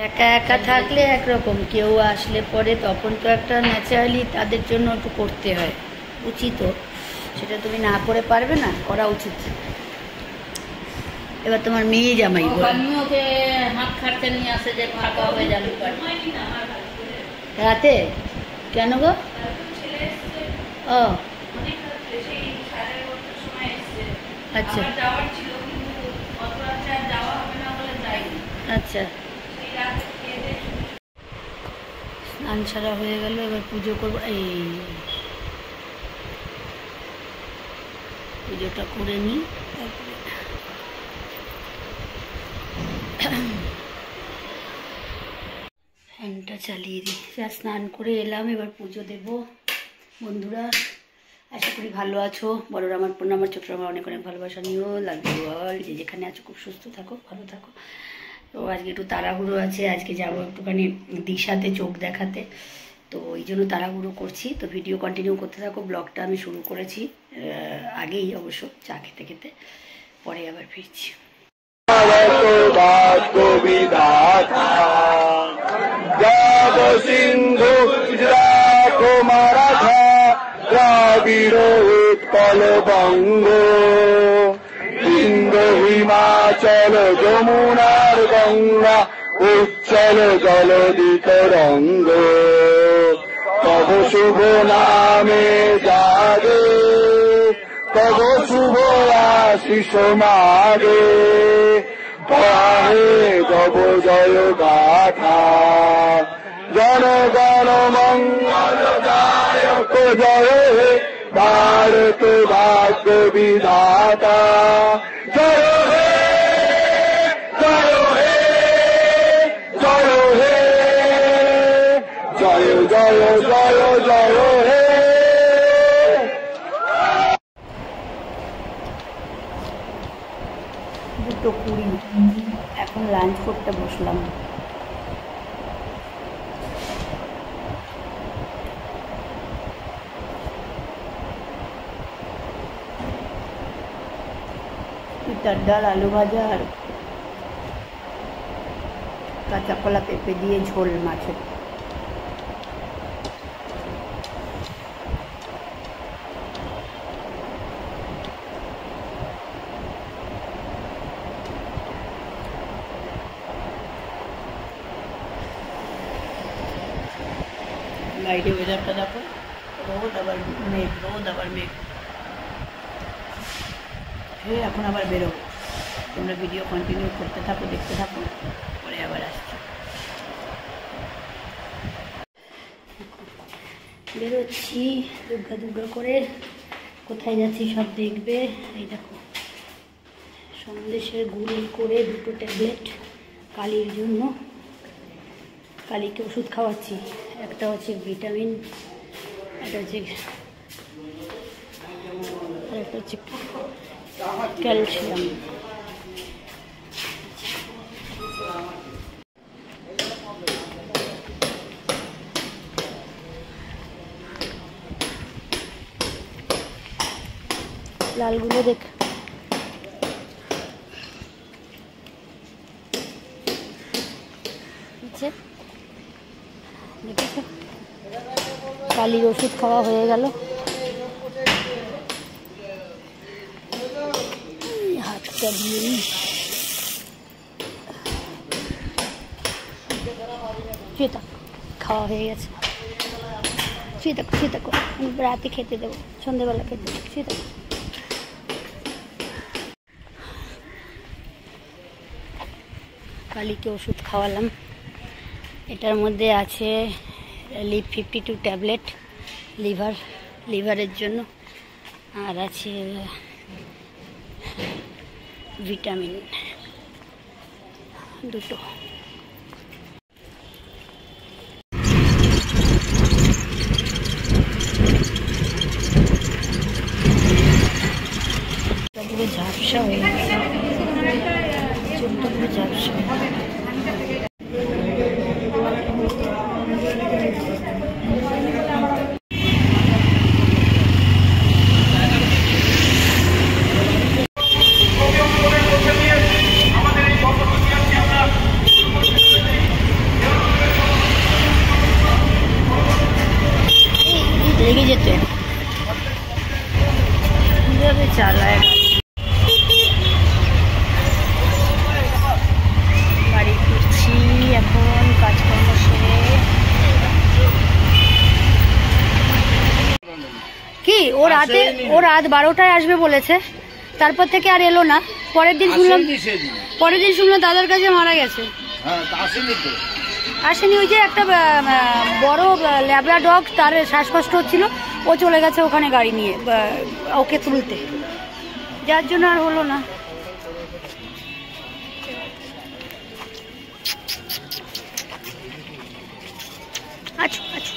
একা একা থাকলে একরকম, কেউ আসলে পরে তখন তো একটা ন্যাচারালি তাদের জন্য একটু করতে হয়, উচিত। সেটা তুমি না করে পারবে না, করা উচিত। এবার তোমার মেয়ে জামাই ওকে হাত খাটতে নিয়ে আসে যে ফাঁকা হয়ে যাবে রাতে। কেন গো? ও আচ্ছা আচ্ছা, স্নান ছাড়া হয়ে গেল, এবার পুজো করবো। এই পুজোটা করে নিই, তারপরে ফ্যানটা চালিয়ে দিই। স্নান করে এলাম, এবার পুজো দেব। বন্ধুরা আশা করি ভালো আছো। বড়রা আমার প্রণাম, আমার ছোটরা আমার অনেক অনেক ভালোবাসা নিও। Love you all. যে যেখানে আছো খুব সুস্থ থাকো, ভালো থাকো। তো আজকে একটু তাড়াহুড়ো আছে, আজকে যাবো একটুখানি দিশাতে চোখ দেখাতে, তো ওই জন্য তাড়াহুড়ো করছি। তো ভিডিও কন্টিনিউ করতে থাকো। ব্লগটা আমি শুরু করেছি আগেই অবশ্য, চা খেতে খেতে, পরে আবার ফিরছি। সিন্ধু মারাঠা দ্রাবিড় উৎকল বঙ্গ ইন্দ্র হিমাচল যমুনার গঙ্গা উচ্চল জলদিত রঙ্গ তব শুভ নামে জাগে তব শুভ আশিস মাগে পাহে তব জয় গাথা জনগণ মঙ্গল দায়ক জয় হে ভারত ভাগ্য বিধাতা জয় হে জয় হে জয় হে জয় জয় জয় জয় হে। 2:20 এখন লাঞ্চ করতে বসলাম। পিঠার ডাল, আলু ভাজা আর কাঁচা কলা পেঁপে দিয়ে ঝোল মাছের। বাইরে ওয়েদারটা দেখো, রোদ আবার মেঘ, রোদ আবার মেঘ। এখন আবার বেরোবো। তোমরা ভিডিও কন্টিনিউ করতে থাকো, দেখতে থাকো, পরে আবার আসছি। বেরোচ্ছি দুর্গা দুর্গা করে। কোথায় যাচ্ছি সব দেখবে। এই দেখো, সন্দেশের গুড় করে 2টো ট্যাবলেট কালির জন্য। কালিকে ওষুধ খাওয়াচ্ছি, একটা হচ্ছে ভিটামিন, একটা হচ্ছে আর একটা হচ্ছে ক্যালসিয়াম। লালগুলো দেখ, দেখেছো? কালির ওষুধ খাওয়া হয়ে গেল। হাতটা দিয়ে নিই। খাওয়া হয়ে গেছে। শুয়ে থাকো, রাতে খেতে দেবো, সন্ধ্যেবেলা খেতে দেবো। শুয়ে থাকো। কালিকে ওষুধ খাওয়ালাম। এটার মধ্যে আছে লিভ 52 ট্যাবলেট লিভারের জন্য, আর আছে ভিটামিন 2টো। পুরো ঝাপসা হয়ে গেছে, চোখটা পুরো ঝাপসা। রাতে ও রাত 12টায় আসবে বলেছে, তারপর থেকে আর এলো না। পরের দিন শুনলাম দাদার কাছে মারা গেছে। আসেনি, ওই যে একটা বড় ল্যাবরা ডগ, তার শ্বাসকষ্ট হচ্ছিল, ও চলে গেছে ওখানে গাড়ি নিয়ে ওকে তুলতে, যার জন্য আর হলো না। আচ্ছা আচ্ছা।